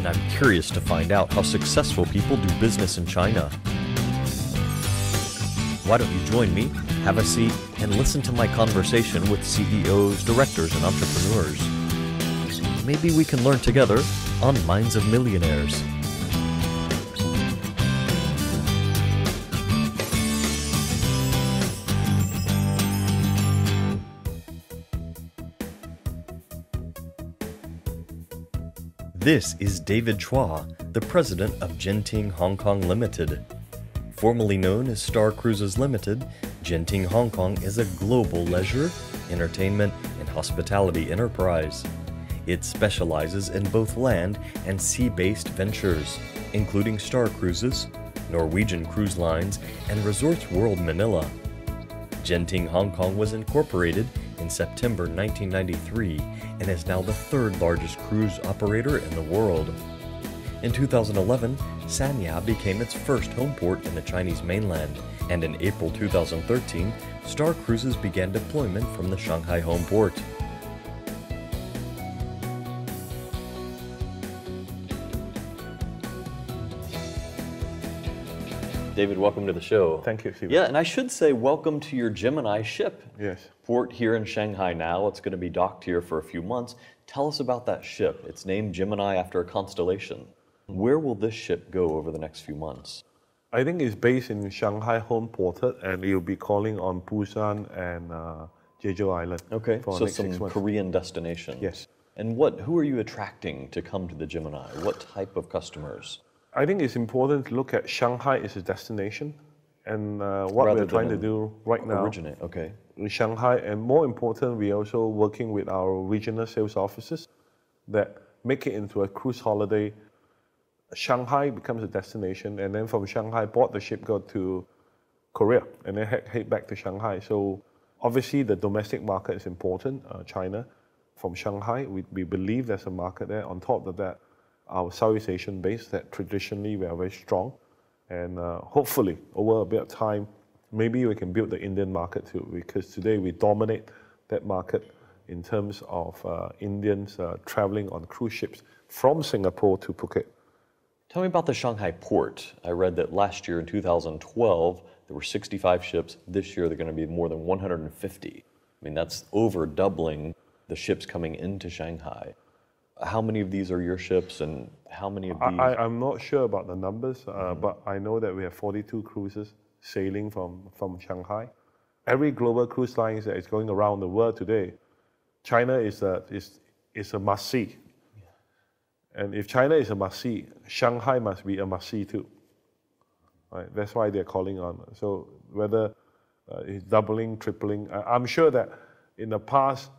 and I'm curious to find out how successful people do business in China. Why don't you join me, have a seat, and listen to my conversation with CEOs, directors, and entrepreneurs. Maybe we can learn together on Minds of Millionaires. This is David Chua, the president of Genting Hong Kong Limited. Formerly known as Star Cruises Limited, Genting Hong Kong is a global leisure, entertainment, and hospitality enterprise. It specializes in both land and sea-based ventures, including Star Cruises, Norwegian Cruise Lines, and Resorts World Manila. Genting Hong Kong was incorporated in September 1993 and is now the third largest cruise operator in the world. In 2011, Sanya became its first home port in the Chinese mainland, and in April 2013, Star Cruises began deployment from the Shanghai home port. David, welcome to the show. Thank you, Stephen. Yeah, and I should say welcome to your Gemini ship. Yes. Port here in Shanghai now. It's going to be docked here for a few months. Tell us about that ship. It's named Gemini after a constellation. Where will this ship go over the next few months? I think it's based in Shanghai home ported, and it will be calling on Busan and Jeju Island. Okay, for so next some 6 months. Korean destinations. Yes. And who are you attracting to come to the Gemini? What type of customers? I think it's important to look at Shanghai as a destination, and what Rather we're trying to than do right now Originate, okay. in Shanghai, and more important, we're also working with our regional sales offices that make it into a cruise holiday. Shanghai becomes a destination, and then from Shanghai, board the ship, go to Korea, and then head back to Shanghai. So obviously the domestic market is important, China. From Shanghai, we believe there's a market there. On top of that, our Southeast Asian base that traditionally we are very strong. And hopefully, over a bit of time, maybe we can build the Indian market too, because today we dominate that market in terms of Indians traveling on cruise ships from Singapore to Phuket. Tell me about the Shanghai port. I read that last year in 2012, there were 65 ships. This year, they're going to be more than 150. I mean, that's over doubling the ships coming into Shanghai. How many of these are your ships, and how many of these? I'm not sure about the numbers, but I know that we have 42 cruises sailing from Shanghai. Every global cruise line that is going around the world today, China is a must-see. And if China is a must-see, Shanghai must be a must-see too. Right? That's why they're calling on. So whether it's doubling, tripling, I'm sure that in the past,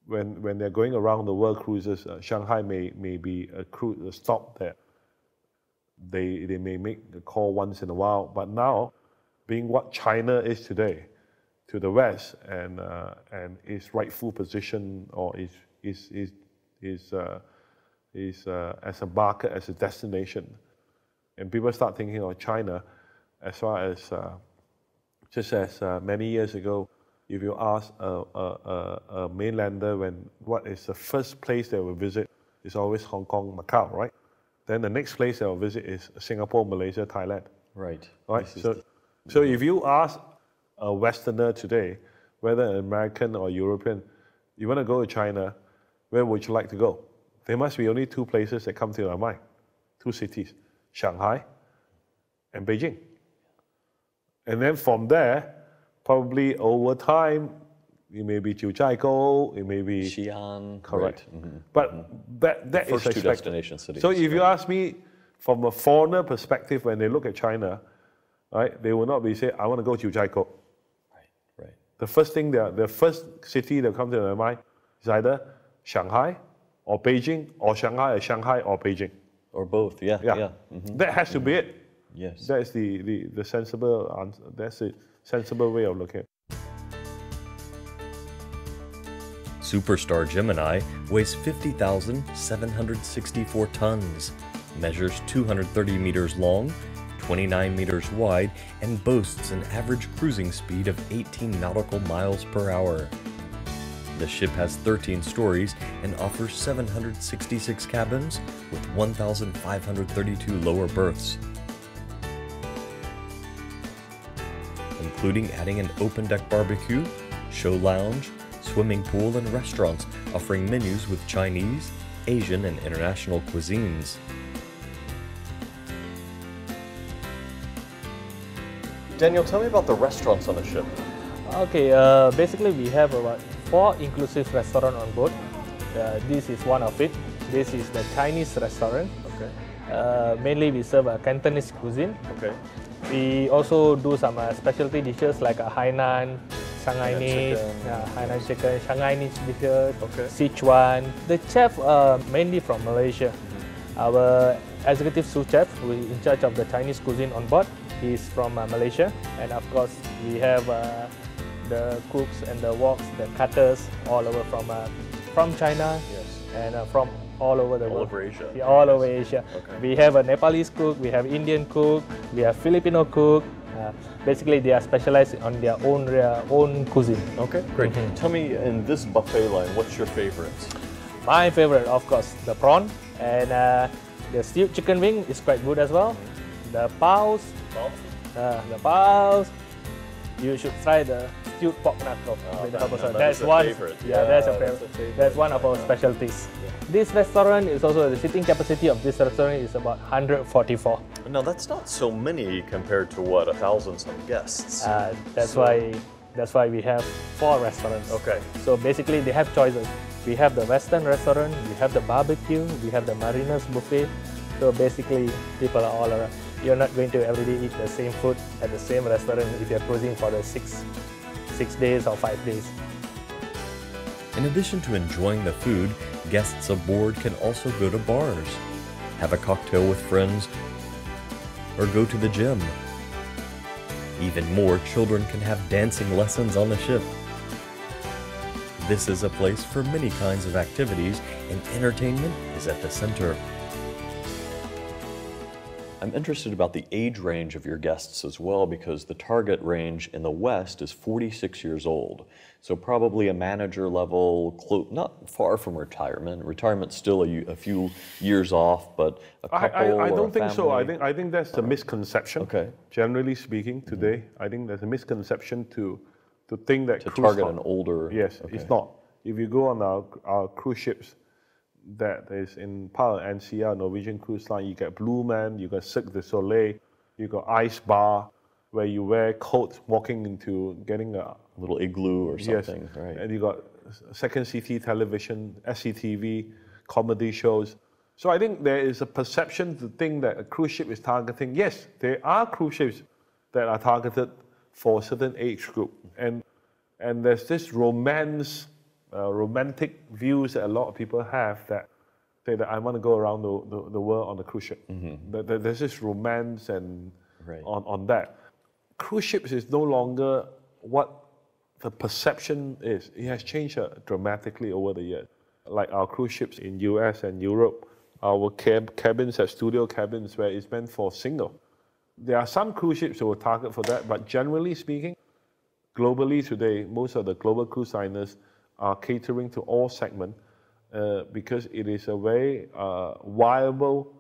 when they're going around the world cruises, Shanghai may be a stop that they may make the call once in a while. But now, being what China is today, to the west, and its rightful position, or is as a market, as a destination, and people start thinking of China as far as just as many years ago. If you ask a mainlander what is the first place they will visit, it's always Hong Kong, Macau, right? Then the next place they will visit is Singapore, Malaysia, Thailand. Right. Right. So if you ask a Westerner today, whether an American or European, you want to go to China, where would you like to go? There must be only two places that come to their mind, two cities, Shanghai and Beijing. And then from there, probably over time, it may be Jiuzhaigou, it may be Xi'an. Correct. Right. Mm-hmm. But that is First two expected. destination cities. So if you ask me, from a foreigner perspective, when they look at China, right, they will not be saying, I want to go to Jiuzhaigou. Right. The first thing, the first city that comes to their mind is either Shanghai or Beijing, or Shanghai or Beijing. Or both, yeah. Mm-hmm. That has to be it. Yes. That is the sensible answer. That's a sensible way of looking at it. Superstar Gemini weighs 50,764 tons, measures 230 meters long, 29 meters wide, and boasts an average cruising speed of 18 nautical miles per hour. The ship has 13 stories and offers 766 cabins with 1,532 lower berths, including adding an open-deck barbecue, show lounge, swimming pool, and restaurants offering menus with Chinese, Asian, and international cuisines. Daniel, tell me about the restaurants on the ship. Okay, basically we have about 4 inclusive restaurants on board. This is one of it. This is the Chinese restaurant. Okay. Mainly we serve a Cantonese cuisine. Okay. We also do some specialty dishes like a Hainan, Shanghainese, Hainan chicken, Shanghainese dishes, Okay. Sichuan. The chef mainly from Malaysia. Our executive sous chef who is in charge of the Chinese cuisine on board, he's from Malaysia. And of course we have the cooks and the woks, the cutters all over from China. Yes. And from all over the All world. over Asia. Yeah, all over Asia. Okay. We have a Nepalese cook, we have Indian cook, we have Filipino cook. Basically, they are specialized on their own cuisine. Okay, great. Tell me, in this buffet line, what's your favorites? My favorite, of course, the prawn, and the stewed chicken wing is quite good as well. The paos, you should try the stewed pork knuckle with the herbal sauce. That's one. favorite. Yeah, that's a that's favorite. a favorite. That's one of our specialties. This restaurant is also, the seating capacity of this restaurant is about 144. Now, that's not so many compared to, what, 1,000-some guests? That's why we have 4 restaurants. Okay. So basically, they have choices. We have the Western restaurant, we have the barbecue, we have the Mariners buffet. So basically, people are all around. You're not going to every day eat the same food at the same restaurant if you're cruising for the 6 days or 5 days. In addition to enjoying the food, guests aboard can also go to bars, have a cocktail with friends, or go to the gym. Even more, children can have dancing lessons on the ship. This is a place for many kinds of activities, and entertainment is at the center. I'm interested about the age range of your guests as well, because the target range in the West is 46 years old. So probably a manager level, not far from retirement. Retirement's still a few years off, but a couple I or don't a think so. family. I think that's a misconception. Okay. Generally speaking, today, I think there's a misconception to think that To cruise target line- an older... Yes, okay. it's not. If you go on our cruise ships that is in part of NCR, Norwegian Cruise Line, you get Blue Man, you got Cirque du Soleil, you got Ice Bar, where you wear coats walking into getting a little igloo or something, yes. right? And you got Second CT Television, SCTV, comedy shows. So I think there is a perception to think that a cruise ship is targeting. Yes, there are cruise ships that are targeted for a certain age group, and there's this romantic views that a lot of people have that say that I want to go around the world on a cruise ship. There's this romance and Right. on that. Cruise ships is no longer what the perception is. It has changed dramatically over the years. Like our cruise ships in US and Europe, our cabins are studio cabins where it's meant for single. There are some cruise ships that will target for that, but generally speaking, globally today, most of the global cruise liners are catering to all segments because it is a very viable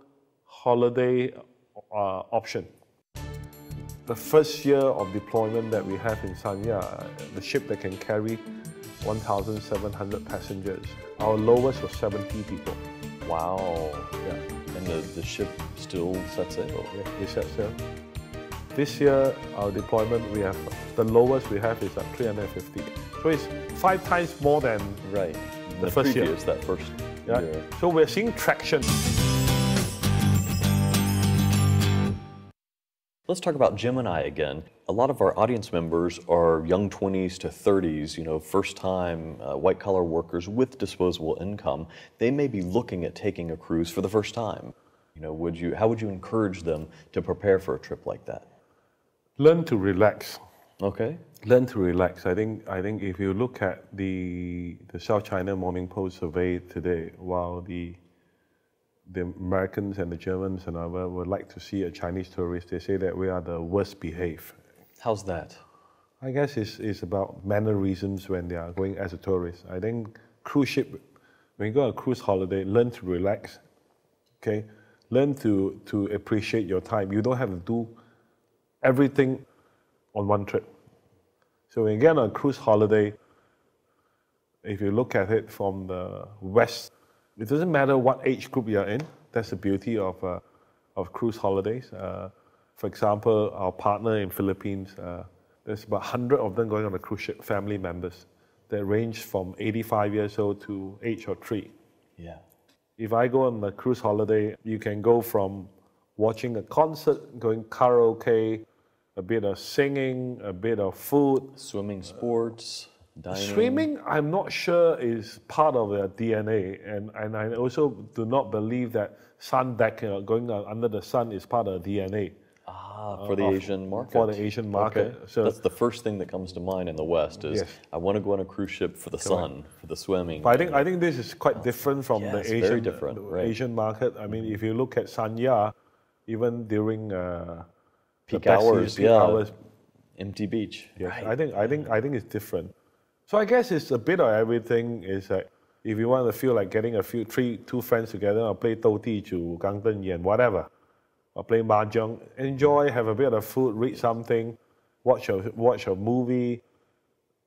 holiday option. The first year of deployment that we have in Sanya, the ship that can carry 1,700 passengers, our lowest was 70 people. Wow. Yeah. And the ship still set sail. Yeah, we set sail. This year, our deployment, the lowest we have is at 350. So it's 5 times more than Right. The first year. previous, that first yeah. year. So we're seeing traction. Let's talk about Gemini again. A lot of our audience members are young 20s to 30s, first-time white-collar workers with disposable income. They may be looking at taking a cruise for the first time. How would you encourage them to prepare for a trip like that? Learn to relax. Okay. Learn to relax. I think if you look at the South China Morning Post survey today, while the Americans and the Germans and others would like to see a Chinese tourist, they say that we are the worst behaved. How's that? I guess it's about mannerisms when they are going as a tourist. I think cruise ship, when you go on a cruise holiday, learn to relax, okay? Learn to appreciate your time. You don't have to do everything on one trip. So when you get on a cruise holiday, if you look at it from the West, it doesn't matter what age group you're in. That's the beauty of cruise holidays. For example, our partner in Philippines, there's about 100 of them going on a cruise ship, family members. They range from 85 years old to age of 3. Yeah. If I go on a cruise holiday, you can go from watching a concert, going karaoke, a bit of singing, a bit of food. Swimming sports, dining. Swimming, I'm not sure is part of their DNA. And I also do not believe that sun decking, going under the sun, is part of the DNA. For the Asian market. For the Asian market. Okay. So that's the first thing that comes to mind in the West is, yes. I want to go on a cruise ship for the sun, for the swimming. But I think this is quite different from the Asian, very different, right. Asian market. I mean, if you look at Sanya, even during peak hours, empty beach. Yes, Right. I think it's different. So I guess it's a bit of everything. Is that if you want to feel like getting two friends together, or play 斗地主, 钢灯眼, whatever, or play mahjong, enjoy, have a bit of food, read something, watch a movie,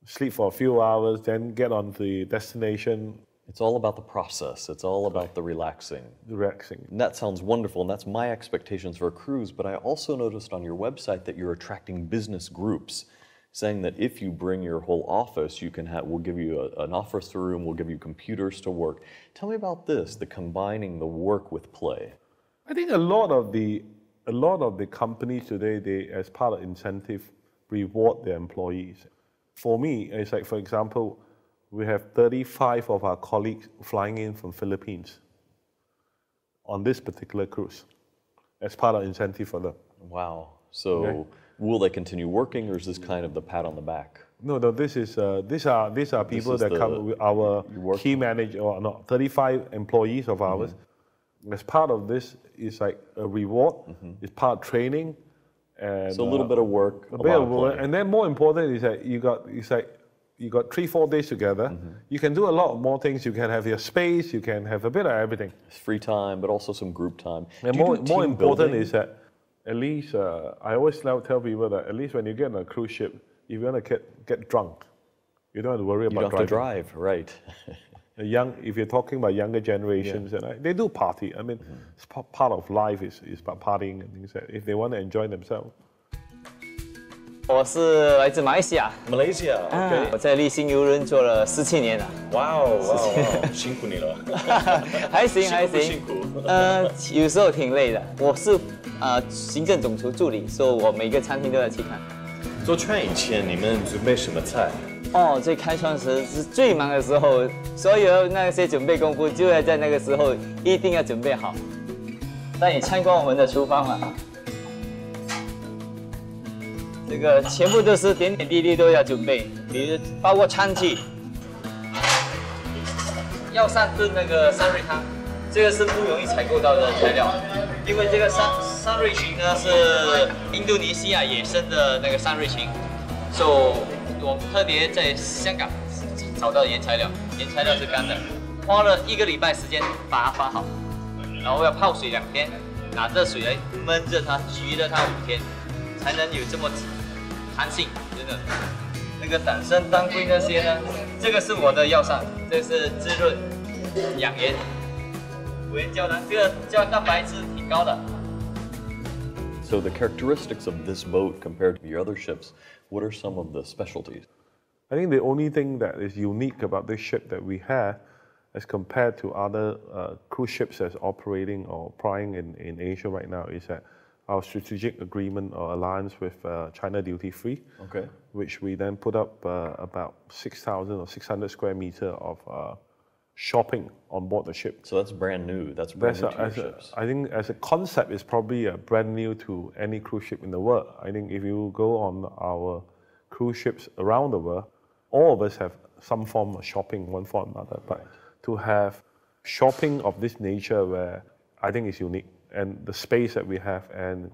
sleep for a few hours, then get on the destination. It's all about the process. It's all about the relaxing. And that sounds wonderful, and that's my expectations for a cruise, but I also noticed on your website that you're attracting business groups, saying that if you bring your whole office, we'll give you an office room, we'll give you computers to work. Tell me about this, the combining the work with play. I think a lot of the companies today, they, as part of incentive, reward their employees. For me, it's like, for example, we have 35 of our colleagues flying in from Philippines on this particular cruise as part of incentive for them. Wow. So will they continue working, or is this kind of the pat on the back? No, these are people that come with our key manager, or not, 35 employees of ours. As part of this, is like a reward. It's part of training, and so a little bit of work, and then more important is that you got 3-4 days together. You can do a lot more things. You can have your space. You can have a bit of everything. It's free time, but also some group time. And more important is that at least I always tell people that at least when you get on a cruise ship, if you want to get drunk, you don't have to worry about driving. You don't have to drive, right? If you're talking about younger generations, and they do party. I mean, it's part of life is about partying and things like that, if they want to enjoy themselves. 我是来自马来西亚， Malaysia, okay. 我在立新邮轮做了17年了。哇哦，辛苦你了。还行还行，辛苦。有时候挺累的。我是行政总厨助理，所以我每个餐厅都要去看。做船以前你们准备什么菜？哦，最开窗时是最忙的时候，所有那些准备功夫就要在那个时候一定要准备好。带你参观我们的厨房了。 这个全部都是点点滴滴都要准备，比如包括餐具，要上炖那个三瑞汤，这个是不容易采购到的材料，因为这个三瑞芹呢是印度尼西亚野生的那个三瑞芹，所以我们特别在香港找到原材料，原材料是干的，花了1个礼拜时间把它发好，然后要泡水2天，拿热水来焖着它，焗着它5天，才能有这么 弹性，真的。那个党参、当归那些呢，这个是我的药膳，这是滋润、养颜。五元胶囊，这个胶蛋白质挺高的。So the characteristics of this boat compared to your other ships, what are some of the specialties? I think the only thing that is unique about this ship that we have, as compared to other cruise ships that's operating or plying in Asia right now, is that our strategic agreement or alliance with China Duty Free, okay, which we then put up about 6,000 or 600 square meters of shopping on board the ship. So that's brand new. That's brand new to your ships. I think as a concept, it's probably brand new to any cruise ship in the world. I think if you go on our cruise ships around the world, all of us have some form of shopping, one form or another. But to have shopping of this nature, where I think is unique. And the space that we have, and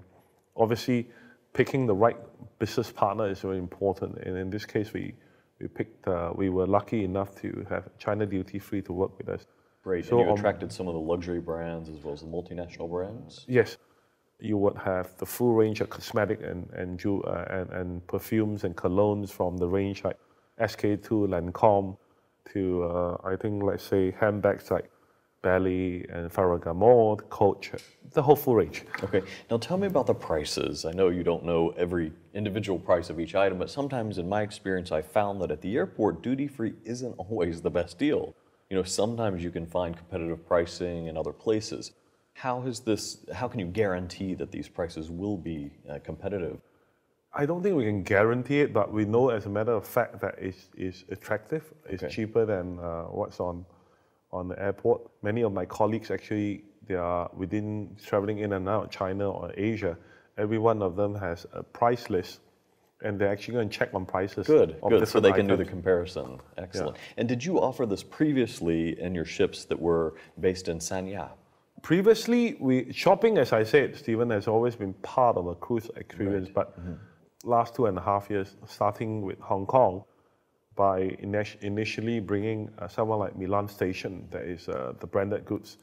obviously picking the right business partner is very important. And in this case, we were lucky enough to have China Duty Free to work with us. Great. So and you attracted some of the luxury brands as well as the multinational brands? Yes. You would have the full range of cosmetic and perfumes and colognes from the range like SK2, Lancome, to I think, let's say, handbags like Belly and Ferragamo, Coach, the whole full range. Okay, now tell me about the prices. I know you don't know every individual price of each item, but sometimes in my experience I found that at the airport, duty-free isn't always the best deal. You know, sometimes you can find competitive pricing in other places. How can you guarantee that these prices will be competitive? I don't think we can guarantee it, but we know as a matter of fact that it's attractive. It's cheaper than what's on the airport. Many of my colleagues actually, they are within traveling in and out China or Asia. Every one of them has a price list, and they're actually going to check on prices. Good. So they can do items. the comparison. Excellent. Yeah. And did you offer this previously in your ships that were based in Sanya? Previously, shopping, as I said, Stephen, has always been part of a cruise experience, but last 2.5 years, starting with Hong Kong, by initially bringing someone like Milan Station, that is the branded goods,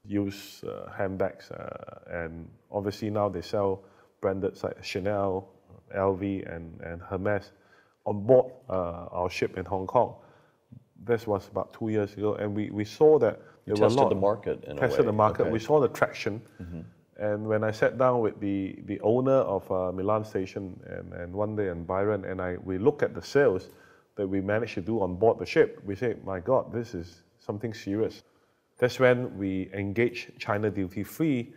used handbags, and obviously now they sell branded like Chanel, LV, and Hermes on board our ship in Hong Kong. This was about 2 years ago, and we saw that there were a lot. Tested the market in a way. Tested the market. Okay. We saw the traction. And when I sat down with the owner of Milan Station and one day and Byron, and we look at the sales that we managed to do on board the ship, we say, my God, this is something serious. That's when we engaged China Duty Free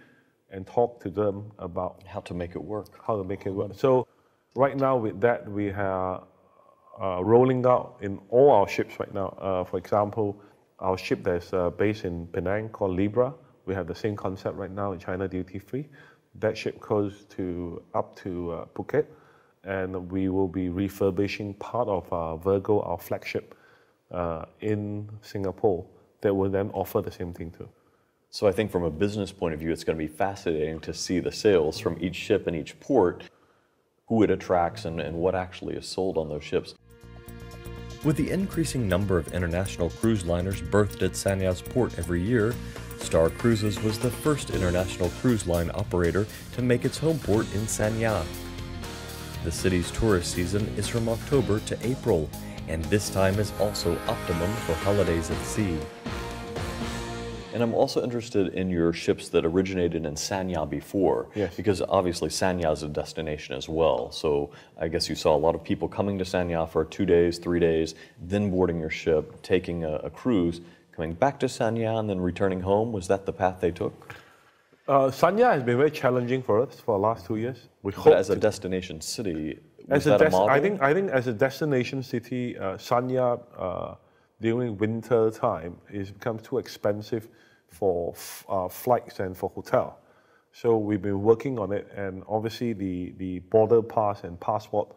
and talked to them about how to make it work. So right now with that, we are rolling out in all our ships right now. For example, our ship that's based in Penang called Libra, we have the same concept right now in China Duty Free. That ship goes up to Phuket, and we will be refurbishing part of our Virgo, our flagship, in Singapore, that will then offer the same thing too. So I think from a business point of view, it's going to be fascinating to see the sales from each ship and each port, who it attracts and what actually is sold on those ships. With the increasing number of international cruise liners berthed at Sanya's port every year, Star Cruises was the first international cruise line operator to make its home port in Sanya. The city's tourist season is from October to April, and this time is also optimum for holidays at sea. And I'm also interested in your ships that originated in Sanya before. Yes. Because obviously Sanya is a destination as well. So I guess you saw a lot of people coming to Sanya for 2 days, 3 days, then boarding your ship, taking a cruise, coming back to Sanya and then returning home. Was that the path they took? Sanya has been very challenging for us for the last 2 years. But as a destination city, was that a model? I think as a destination city, Sanya during winter time is become too expensive for flights and for hotel. So we've been working on it, and obviously the border pass and passport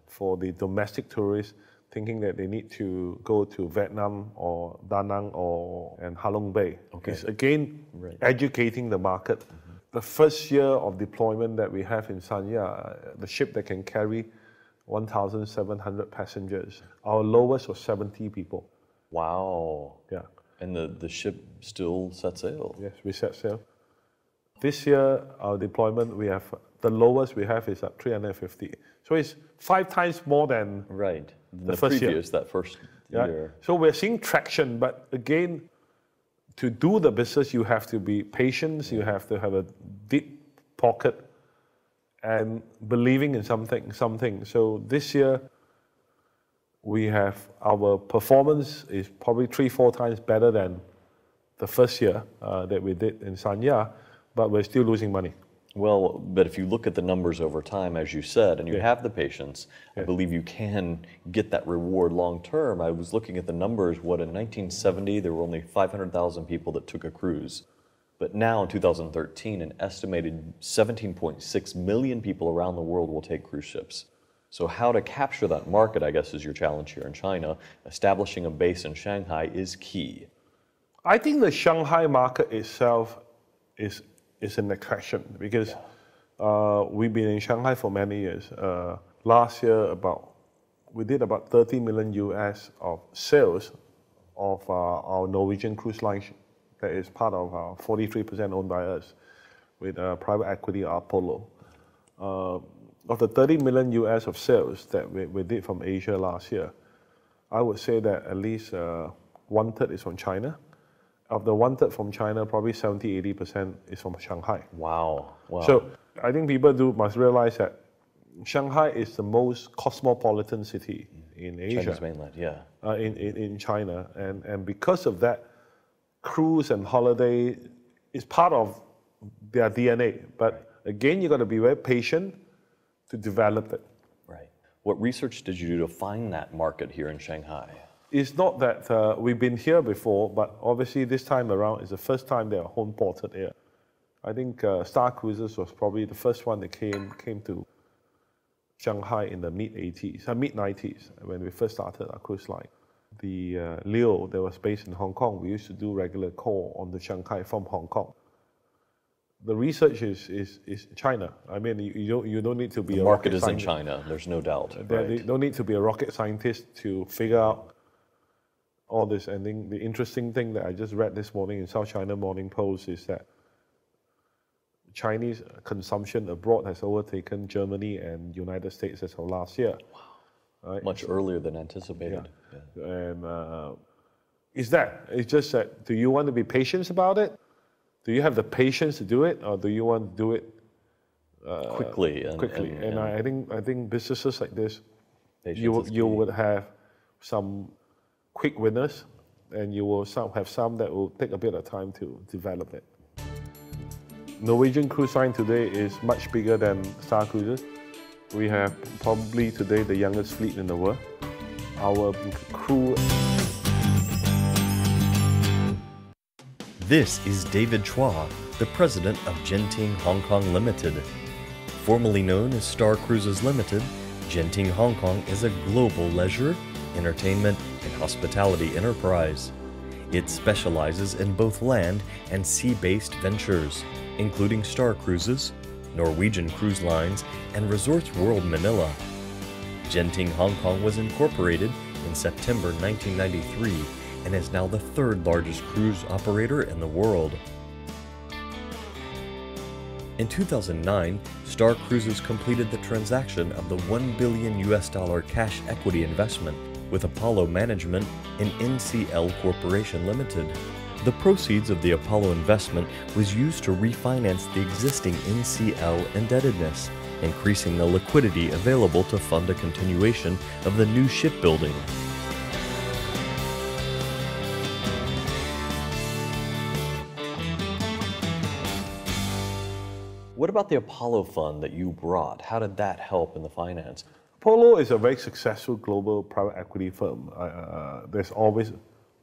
for the domestic tourists, thinking that they need to go to Vietnam or Da Nang and Halong Bay. Okay. It's again educating the market. The first year of deployment that we have in Sanya, the ship that can carry 1,700 passengers, our lowest was 70 people. Wow. Yeah. And the ship still set sail? Yes, we set sail. This year, our deployment, the lowest we have is at 350. So it's 5 times more than the first previous, year. That first year. So we're seeing traction, but again, to do the business, you have to be patient, you have to have a deep pocket and believing in something. So this year, our performance is probably 3-4 times better than the first year that we did in Sanya, but we're still losing money. Well, but if you look at the numbers over time, as you said, and you have the patience, I believe you can get that reward long term. I was looking at the numbers, in 1970, there were only 500,000 people that took a cruise. But now in 2013, an estimated 17.6 million people around the world will take cruise ships. So how to capture that market, I guess, is your challenge here in China. Establishing a base in Shanghai is key. I think the Shanghai market itself is an attraction because We've been in Shanghai for many years. Last year, we did about 30 million US of sales of our Norwegian cruise line that is part of our 43% owned by us with private equity Apollo. Of the 30 million US of sales that we did from Asia last year, I would say that at least 1/3 is from China. Of the 1/3 from China, probably 70-80% is from Shanghai. Wow. So I think people must realize that Shanghai is the most cosmopolitan city in Asia. Chinese mainland, yeah. In China. And because of that, cruise and holiday is part of their DNA. But again, you got to be very patient to develop it. Right. What research did you do to find that market here in Shanghai? It's not that we've been here before, but obviously this time around is the first time they are home ported here. I think Star Cruises was probably the first one that came to Shanghai in the mid-90s when we first started our cruise line. The Leo that was based in Hong Kong, we used to do regular call on the Shanghai from Hong Kong. The research is China. I mean, you don't need to be the a market rocket is in scientist. China, there's no doubt. You don't need to be a rocket scientist to figure out all this. And the interesting thing that I just read this morning in South China Morning Post is that Chinese consumption abroad has overtaken Germany and United States as of last year. Wow. Right? Much earlier than anticipated. Yeah. And it's just that, do you want to be patient about it? Do you have the patience to do it, or do you want to do it quickly? And I think businesses like this, you would have some quick winners, and you will have some that will take a bit of time to develop it. Norwegian Cruise Line today is much bigger than Star Cruises. We have probably today the youngest fleet in the world. Our crew. This is David Chua, the president of Genting Hong Kong Limited. Formerly known as Star Cruises Limited, Genting Hong Kong is a global leisure, entertainment, and hospitality enterprise. It specializes in both land and sea-based ventures, including Star Cruises, Norwegian Cruise Lines, and Resorts World Manila. Genting Hong Kong was incorporated in September 1993 and is now the third largest cruise operator in the world. In 2009, Star Cruises completed the transaction of the $1 billion cash equity investment with Apollo Management and NCL Corporation Limited. The proceeds of the Apollo investment was used to refinance the existing NCL indebtedness, increasing the liquidity available to fund a continuation of the new shipbuilding. What about the Apollo fund that you brought? How did that help in the finance? Apollo is a very successful global private equity firm. There's always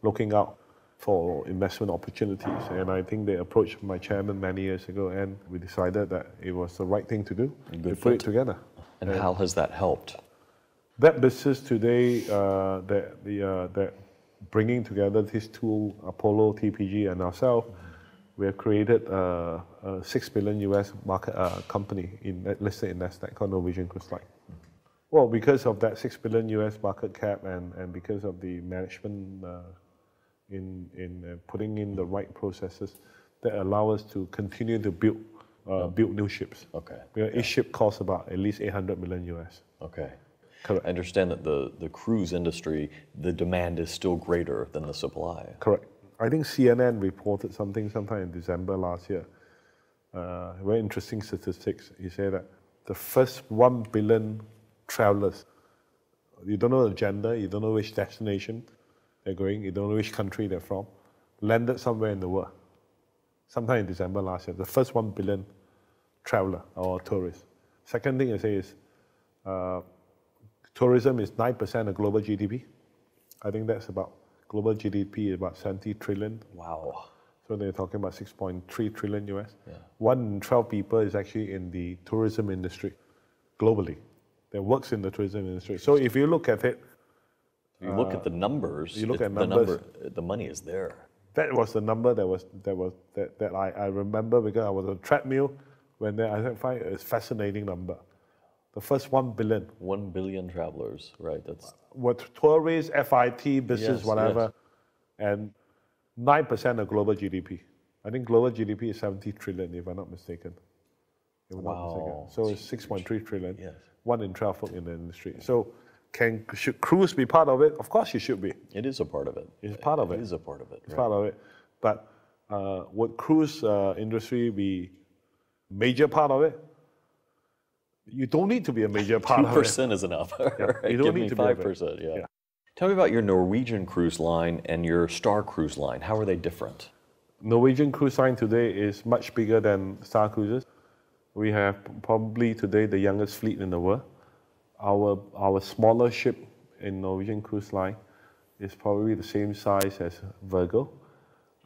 looking out for investment opportunities, and I think they approached my chairman many years ago, and we decided that it was the right thing to do, to put it together. And how has that helped? That business today, that bringing together these two, Apollo, TPG, and ourselves, we have created a $6 billion market company listed in Nasdaq called Norwegian Cruise Line. Well, because of that $6 billion market cap and because of the management in putting in the right processes that allow us to continue to build new ships. Okay. Because each ship costs about at least $800 million. Okay. Correct. I understand that the cruise industry, the demand is still greater than the supply. Correct. I think CNN reported something sometime in December last year. Very interesting statistics. He said that the first 1 billion travelers, you don't know the gender, you don't know which destination they're going, you don't know which country they're from, landed somewhere in the world. Sometime in December last year, the first 1 billion traveler or tourist. Second thing I say is tourism is 9% of global GDP. I think that's about global GDP is about 70 trillion. Wow. So they're talking about 6.3 trillion US. Yeah. 1 in 12 people is actually in the tourism industry globally. That works in the tourism industry. So if you look at it, you look at the numbers. You look at numbers. The money is there. That was the number that I remember because I was on a treadmill I find it's a fascinating number. The first 1 billion. 1 billion travelers, right? That's what tourists, FIT, business, yes, whatever, yes. and 9% of global GDP. I think global GDP is 70 trillion, if I'm not mistaken. Wow. So it's 6.3 trillion. Yes. 1 in 12 folk in the industry. So should cruise be part of it? Of course it should be. It is a part of it. It's part of it. It is a part of it. It's part of it. But would cruise industry be major part of it? You don't need to be a major part of it. 2% is enough. Yeah, you don't Give need me to be 5%. Yeah. Tell me about your Norwegian cruise line and your Star Cruise line. How are they different? Norwegian cruise line today is much bigger than Star Cruises. We have probably today the youngest fleet in the world. Our smaller ship in Norwegian cruise line is probably the same size as Virgo.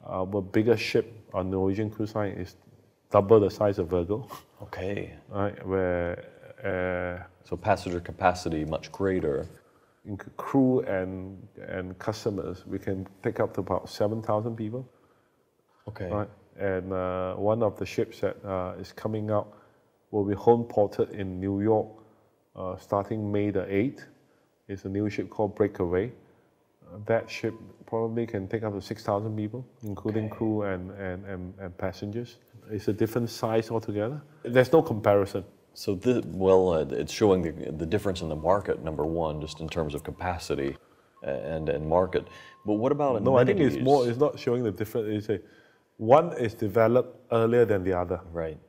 Our biggest ship on Norwegian cruise line is double the size of Virgo. Okay. Right, where so passenger capacity much greater. In crew and customers, we can take up to about 7,000 people. Okay. Right, and one of the ships that is coming out will be home ported in New York starting May the 8th. It's a new ship called Breakaway. That ship probably can take up to 6,000 people, including crew and passengers. It's a different size altogether. There's no comparison. So, it's showing the difference in the market, number one, just in terms of capacity and market. But what about amenities? No, I think it's more, it's not showing the difference. One is developed earlier than the other. Right.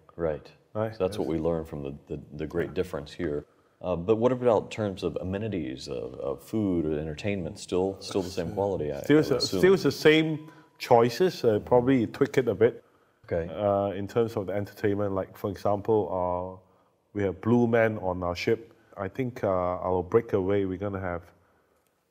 So that's what we learned from the great difference here. But what about in terms of amenities, of food, or entertainment? Still the same quality, Still the same choices, probably tweak it a bit. Okay. In terms of the entertainment, like for example, we have Blue Man on our ship. I think our Breakaway, we're going to have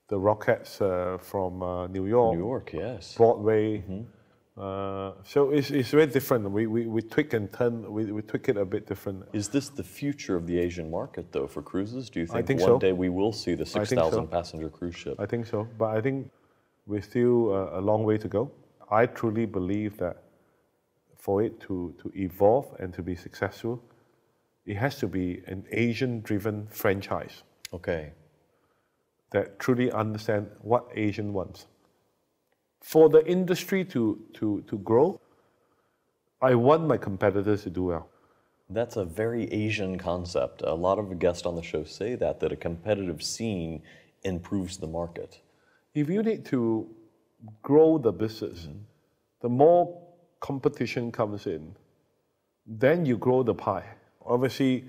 the Rockettes from New York. New York, yes. Broadway. Mm-hmm. So it's very different. We tweak and turn, we tweak it a bit different. Is this the future of the Asian market, though, for cruises? Do you think, one day we will see the 6,000 passenger cruise ship? I think so, but I think we're still a long way to go. I truly believe that for it to evolve and to be successful, it has to be an Asian-driven franchise. Okay. That truly understand what Asian wants. For the industry to grow, I want my competitors to do well. That's a very Asian concept. A lot of the guests on the show say that a competitive scene improves the market. If you need to grow the business, the more competition comes in, then you grow the pie. Obviously,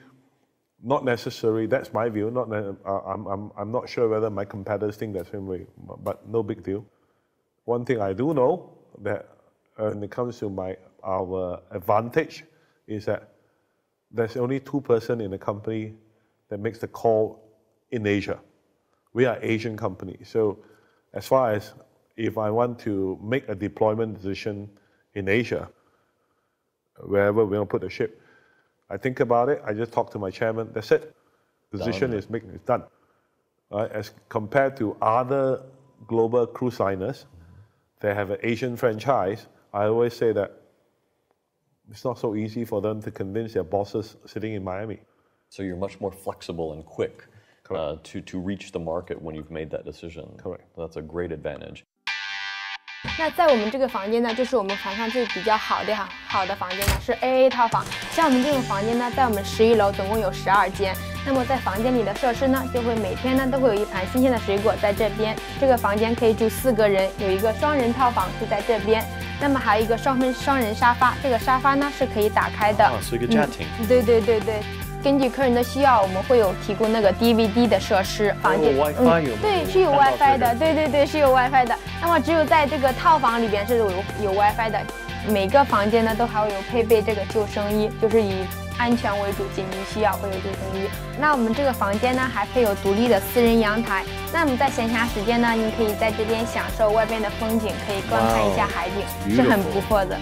not necessary. That's my view. I'm not sure whether my competitors think that same way, but no big deal. One thing I do know that when it comes to our advantage is that there's only 2% in the company that makes the call in Asia. We are Asian company. So as far as if I want to make a deployment decision in Asia, wherever we're going to put the ship, I think about it, I just talk to my chairman, that's it. Decision is done. As compared to other global cruise liners, they have an Asian franchise. I always say that it's not so easy for them to convince their bosses sitting in Miami. So you're much more flexible and quick to reach the market when you've made that decision. Correct. That's a great advantage. 那在我们这个房间呢，就是我们船上最比较好的房间呢，是 AA 套房。像我们这种房间呢，在我们11楼总共有12间。那么在房间里的设施呢，就会每天呢都会有一盘新鲜的水果在这边。这个房间可以住4个人，有一个双人套房就在这边。那么还有一个双人沙发，这个沙发呢是可以打开的。是一个家庭。对。根据客人的需要，我们会有提供那个 DVD 的设施。房间WiFi 有吗？对，是有 WiFi 的。对，是有 WiFi 的。那么只有在这个套房里边是有 WiFi 的。每个房间呢都还会有配备这个救生衣，就是以安全为主，紧急需要会有救生衣。那我们这个房间呢还配有独立的私人阳台。那么在闲暇时间呢，您可以在这边享受外边的风景，可以观看一下海景，是很不错的。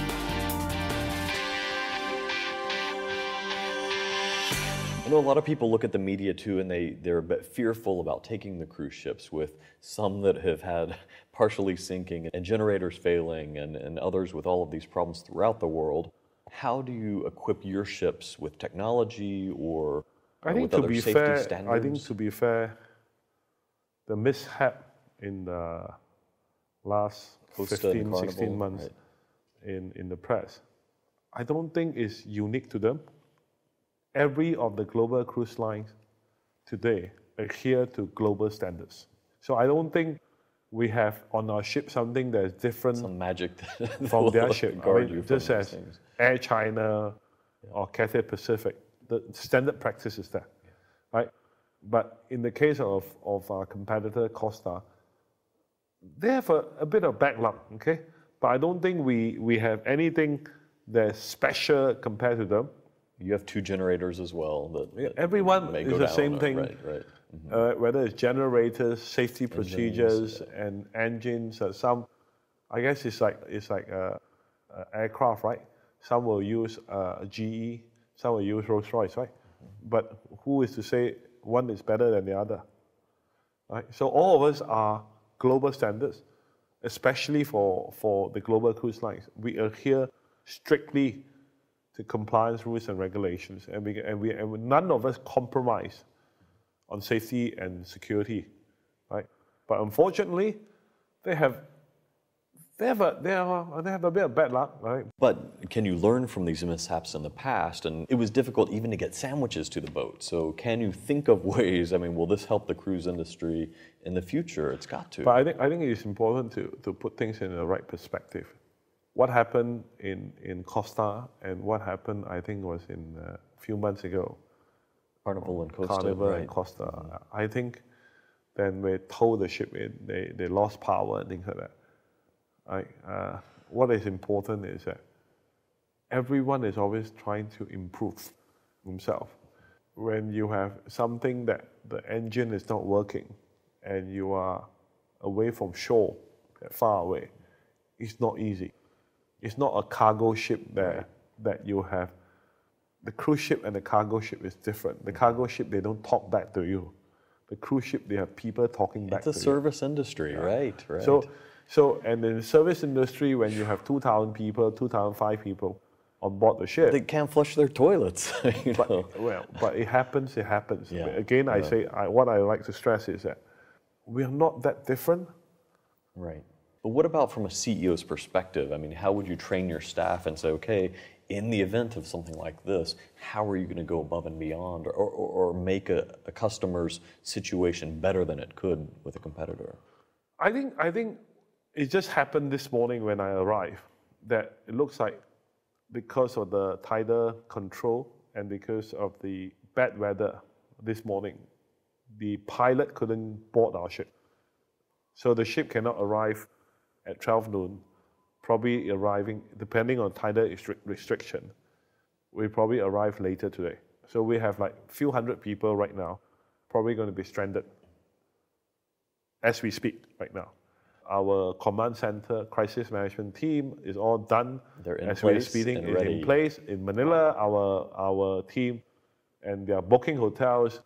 I know a lot of people look at the media too, and they're a bit fearful about taking the cruise ships, with some that have had partially sinking and generators failing, and others with all of these problems throughout the world. how do you equip your ships with technology or I think with to other be safety fair, standards? I think to be fair, the mishap in the last Costa 15, and 16 Carnival, months right. in the press, I don't think is unique to them. Every of the global cruise lines today adhere to global standards. So I don't think we have on our ship something that is different Some magic from their ship. guard you from just those as things. Air China or Cathay Pacific, the standard practice is there, right? But in the case of our competitor Costa, they have a bit of bad luck, okay? But I don't think we have anything that's special compared to them. You have 2 generators as well. That Everyone may is go the down, same thing. Right, right. Whether it's generators, safety procedures, and engines. Some, I guess it's like aircraft, right? Some will use GE, some will use Rolls-Royce, right? But who is to say one is better than the other, right? So all of us are global standards, especially for the global cruise lines. We adhere strictly to compliance rules and regulations, and none of us compromise on safety and security, right? But unfortunately, they have a bit of bad luck, right? But can you learn from these mishaps in the past? And it was difficult even to get sandwiches to the boat. So can you think of ways, I mean, will this help the cruise industry in the future? It's got to. But I think it's important to put things in the right perspective. What happened in Costa and what happened, I think, was in a few months ago. Carnival and Costa, Carnival right. and Costa. I think then we towed the ship in, they lost power and things like that. What is important is that everyone is always trying to improve himself. When you have something that the engine is not working and you are away from shore, far away, it's not easy. It's not a cargo ship that you have. The cruise ship and the cargo ship is different. The cargo ship, they don't talk back to you. The cruise ship, they have people talking back to you. It's a service industry, right? So, and in the service industry, when you have 2,000 people, 2,005 people on board the ship. They can't flush their toilets. But it happens. Yeah. Again, I say, what I like to stress is that we are not that different. Right. But what about from a CEO's perspective? I mean, how would you train your staff and say, okay, in the event of something like this, how are you going to go above and beyond or make a customer's situation better than it could with a competitor? I think it just happened this morning when I arrived that it looks like because of the tidal control and because of the bad weather this morning, the pilot couldn't board our ship. So the ship cannot arrive at 12 noon, probably arriving, depending on tidal restriction, we probably arrive later today. So we have like a few hundred people right now, probably going to be stranded as we speak right now. Our command center crisis management team is all done. They're in as place we're speaking, and is ready. in place in Manila. Our team, and they are booking hotels.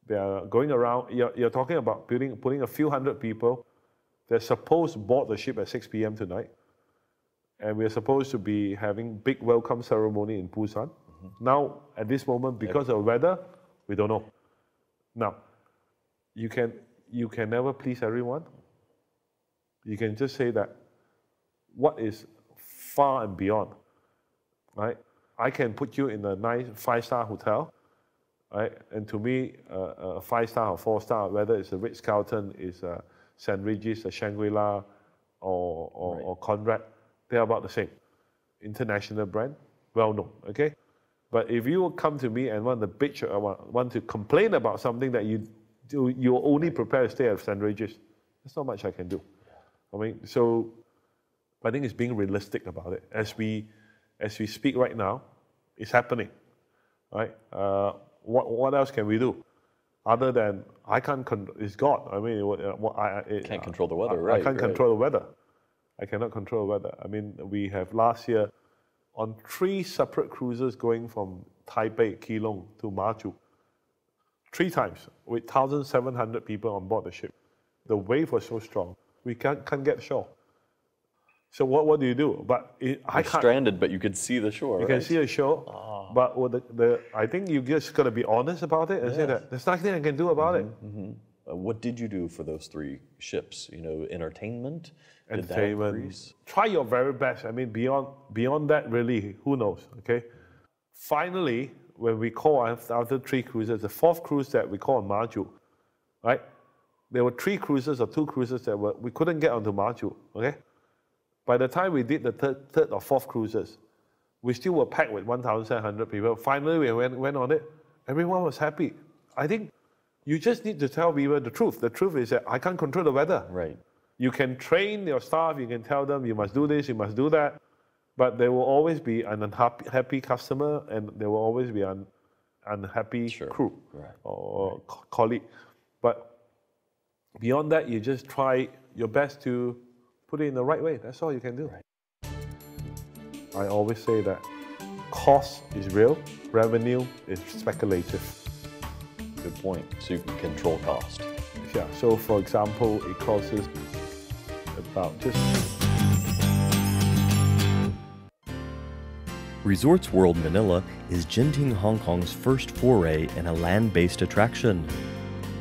They are going around. You're talking about putting a few hundred people. They're supposed to board the ship at 6 p.m. tonight, and we're supposed to be having big welcome ceremony in Busan. Mm-hmm. Now, at this moment, because of weather, we don't know. Now, you can never please everyone. You can just say that what is far and beyond, right? I can put you in a nice 5-star hotel, right? And to me, a 5-star or 4-star, whether it's a Ritz-Carlton, is a St. Regis, a Shangri-La, or Conrad, they're about the same. International brand, well known, okay? But if you come to me and want to bitch or want to complain about something that you're only prepared to stay at St. Regis, there's not much I can do. I mean, so I think it's being realistic about it. As we speak right now, it's happening, right? What else can we do? Other than it's God. I mean, Can't control the weather, right? I can't control the weather. I cannot control the weather. I mean, we have last year on 3 separate cruises going from Taipei, Keelung to Machu, 3 times with 1,700 people on board the ship. The wave was so strong, we can't get ashore. So what do you do? But I You're can't. stranded, but you could see the shore. You can see the shore, but with I think you just got to be honest about it and say that there's nothing I can do about it. What did you do for those 3 ships? You know, entertainment? Did that Entertainment. increase? Try your very best. I mean, beyond that, really, who knows? Okay. Finally, when we call after 3 cruises, the 4th cruise that we call on Maju, right? There were 3 cruises or 2 cruises that we couldn't get onto Maju. Okay. By the time we did the third or 4th cruises, we still were packed with 1,700 people. Finally, we went on it. Everyone was happy. I think you just need to tell people the truth. The truth is that I can't control the weather. Right. You can train your staff. You can tell them you must do this, you must do that. But there will always be an unhappy customer, and there will always be an unhappy crew or colleague. But beyond that, you just try your best to put it in the right way. That's all you can do. Right. I always say that cost is real, revenue is speculative. Good point. So you can control cost. Yeah, so for example, it costs us about just... Resorts World Manila is Genting Hong Kong's first foray in a land-based attraction.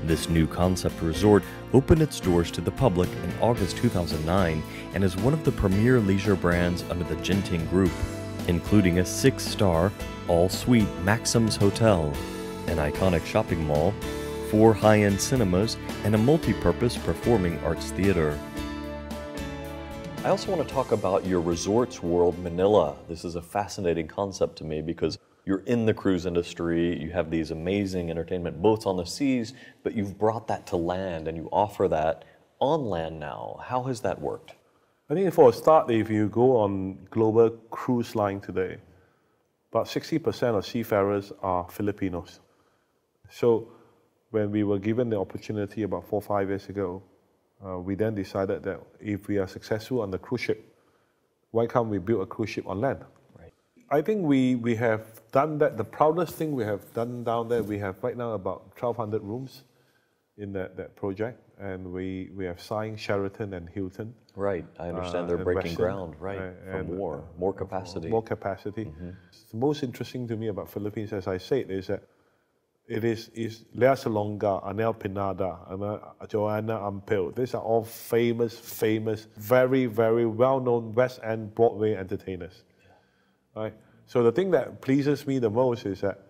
This new concept resort opened its doors to the public in August 2009 and is one of the premier leisure brands under the Genting Group, including a 6-star, all-suite Maxim's Hotel, an iconic shopping mall, 4 high-end cinemas, and a multi-purpose performing arts theater. I also want to talk about your Resorts World Manila. This is a fascinating concept to me because you're in the cruise industry, you have these amazing entertainment boats on the seas, but you've brought that to land and you offer that on land now. How has that worked? I think for a start, if you go on global cruise line today, about 60% of seafarers are Filipinos. So when we were given the opportunity about 4 or 5 years ago, we then decided that if we are successful on the cruise ship, why can't we build a cruise ship on land? Right. I think we have done that. The proudest thing we have done down there, we have right now about 1,200 rooms in that project, and we have signed Sheraton and Hilton. Right, I understand they're breaking ground, right, for more capacity. More capacity. The most interesting to me about Philippines, as I said, is that it is Lea Salonga, Anel Pinada, Joanna Ampil. These are all famous, very, very well-known West End Broadway entertainers. Right? So the thing that pleases me the most is that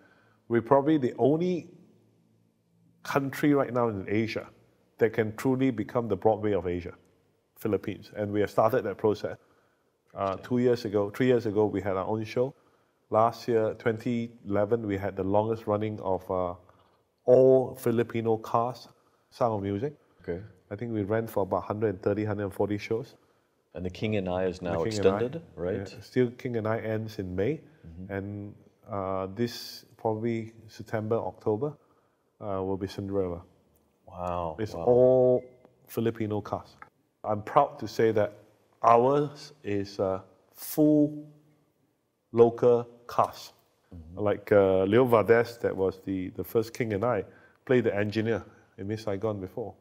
we're probably the only country right now in Asia that can truly become the Broadway of Asia, Philippines. And we have started that process. 3 years ago, we had our own show. Last year, 2011, we had the longest running of all Filipino cast, Sound of Music. Okay. I think we ran for about 130, 140 shows. And The King and I is now extended, right? Yeah, still King and I ends in May. And this probably September, October will be Cinderella. Wow. It's all Filipino cast. I'm proud to say that ours is a full local cast. Like Leo Valdez, that was the first King and I, played the engineer in Miss Saigon before.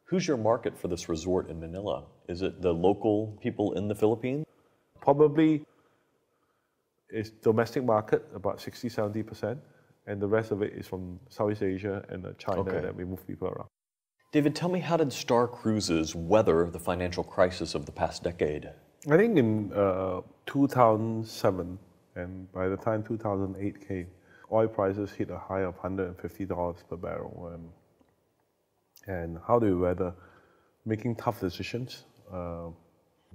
Who's your market for this resort in Manila? Is it the local people in the Philippines? Probably it's domestic market, about 60-70%, and the rest of it is from Southeast Asia and China that we move people around. David, tell me, how did Star Cruises weather the financial crisis of the past decade? I think in 2007, and by the time 2008 came, oil prices hit a high of $150 per barrel. And how do we weather? Making tough decisions.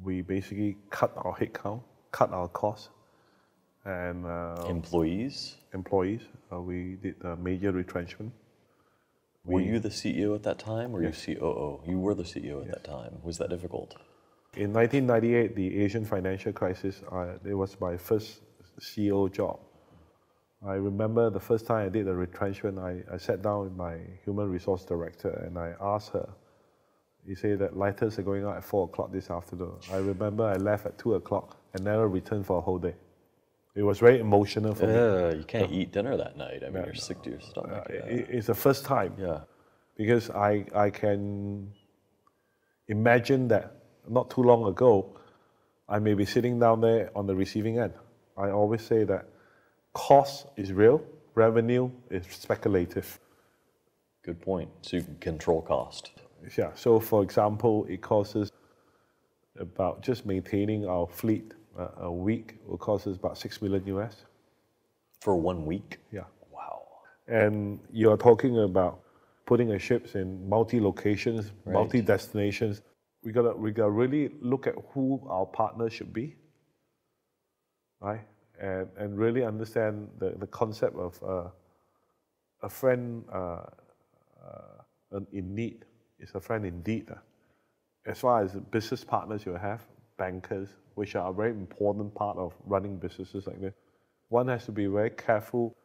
We basically cut our headcount, cut our costs, and employees. We did a major retrenchment. Were you the CEO at that time, or you COO? You were the CEO at that time. Was that difficult? In 1998, the Asian financial crisis, it was my first CEO job. I remember the first time I did a retrenchment, I sat down with my human resource director and I asked her, he said that lighters are going out at 4 o'clock this afternoon. I remember I left at 2 o'clock and never returned for a whole day. It was very emotional for me. You can't eat dinner that night. I mean, you're sick to your stomach. It's the first time. Yeah. Because I can imagine that not too long ago, I may be sitting down there on the receiving end. I always say that cost is real, revenue is speculative. Good point. So you can control cost. Yeah, so for example, it costs us about just maintaining our fleet a week will cost us about $6 million US. For 1 week? Yeah. Wow. And you're talking about putting our ships in multi-locations, Right. multi-destinations. We gotta really look at who our partners should be, right? And really understand the concept of a friend in need is a friend indeed. As far as business partners you have, bankers, which are a very important part of running businesses like this, one has to be very careful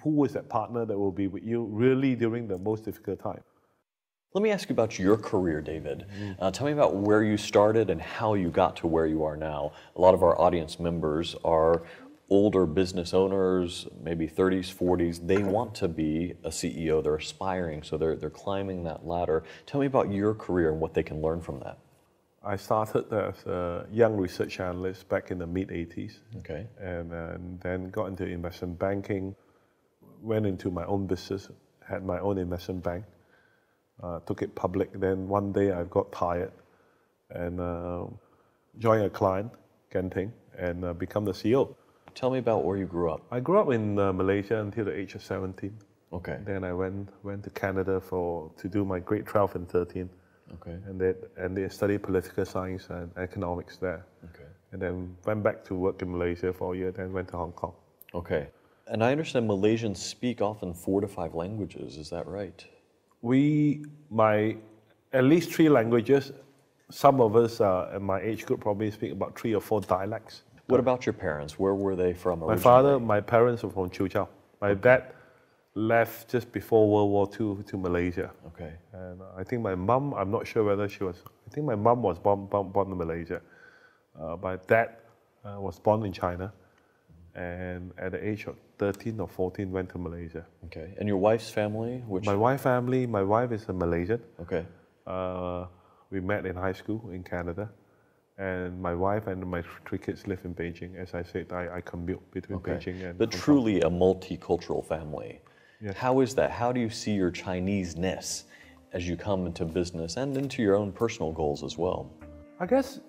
who is that partner that will be with you really during the most difficult time. Let me ask you about your career, David. Tell me about where you started and how you got to where you are now. A lot of our audience members are older business owners, maybe 30s, 40s. They want to be a CEO. They're aspiring, so they're climbing that ladder. Tell me about your career and what they can learn from that. I started as a young research analyst back in the mid-80s. Okay. And then got into investment banking, went into my own business, had my own investment bank, took it public. Then one day I got tired and joined a client, Genting, and become the CEO. Tell me about where you grew up. I grew up in Malaysia until the age of 17. Okay. Then I went to Canada to do my grade 12 and 13. Okay. And they studied political science and economics there. Okay. And then went back to work in Malaysia for a year, then went to Hong Kong. Okay. And I understand Malaysians speak often 4 to 5 languages. Is that right? At least 3 languages. Some of us in my age group probably speak about 3 or 4 dialects. What about your parents? Where were they from My originally? my parents were from Chiu. My dad left just before World War II to Malaysia. Okay. And I think my mum, I'm not sure whether she was, I think my mum was born in Malaysia. My dad was born in China. And at the age of 13 or 14 went to Malaysia. Okay. And your wife's family? My wife is a Malaysian. Okay. We met in high school in Canada. And my wife and my 3 kids live in Beijing. As I said, I commute between Beijing and But Hong Kong. truly a multicultural family. Yes. How is that? How do you see your Chinese-ness as you come into business and into your own personal goals as well? I guess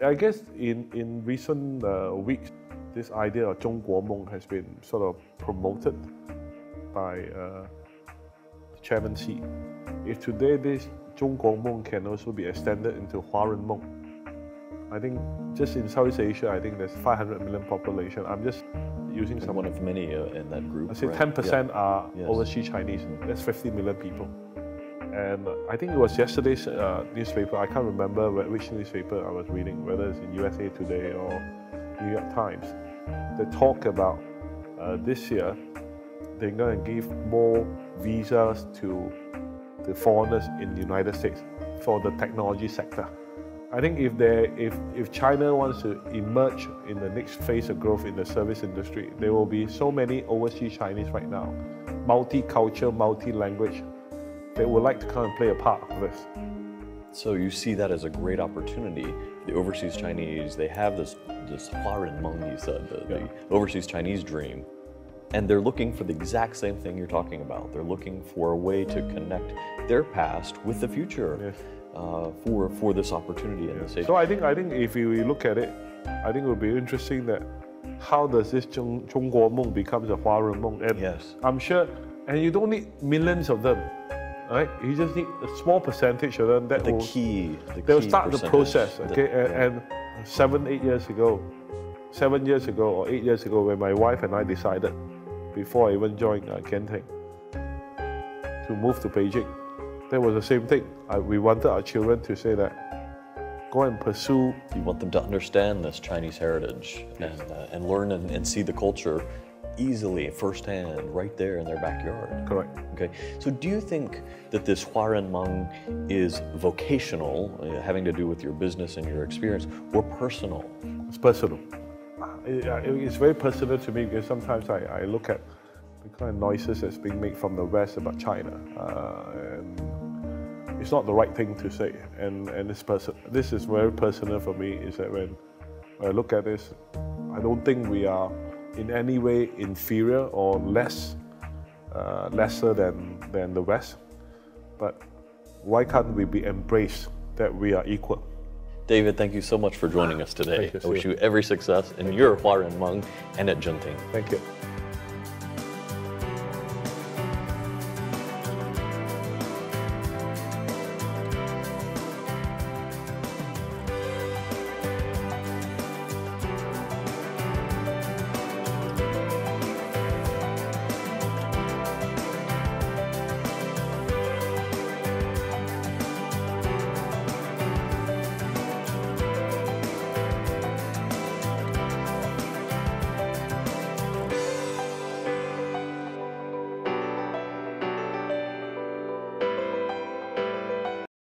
in recent weeks, this idea of 中国梦 has been sort of promoted by Chairman Xi. If today this 中国梦 can also be extended into 华人梦, I think just in Southeast Asia, I think there's 500 million population. I'm just using some. One of many in that group. I say right? 10% are Yes. overseas Chinese. That's 50 million people. And I think it was yesterday's newspaper. I can't remember which newspaper I was reading, whether it's in USA Today or New York Times. They talk about this year they're going to give more visas to the foreigners in the United States for the technology sector. I think if China wants to emerge in the next phase of growth in the service industry, there will be so many overseas Chinese right now, multicultural, multi-language, they would like to come and play a part of this. So you see that as a great opportunity. The overseas Chinese, they have this 华人梦, you said, the overseas Chinese dream. And they're looking for the exact same thing you're talking about. They're looking for a way to connect their past with the future. Yes. For this opportunity in this age. So I think if we look at it, I think it would be interesting that how does this 中国梦 becomes a 华人梦? And Yes. I'm sure, and you don't need millions of them, right? You just need a small percentage of them that The will key they'll start the percentage process. that- Okay, yeah. and 7 years ago or 8 years ago, when my wife and I decided, before I even joined Genting, to move to Beijing, that was the same thing. We wanted our children to say that, go and pursue. You want them to understand this Chinese heritage and learn and see the culture easily, firsthand, right there in their backyard. Correct. Okay, so do you think that this 华人梦 is vocational, having to do with your business and your experience, or personal? It's personal. It's very personal to me because sometimes I look at the kind of noises that's being made from the West about China, and it's not the right thing to say. And this is very personal for me. Is that when look at this, I don't think we are in any way inferior or lesser than the West. But why can't we be embraced that we are equal? David, thank you so much for joining us today. Thank you, I wish you every success in your Huarenmeng and at Genting. Thank you.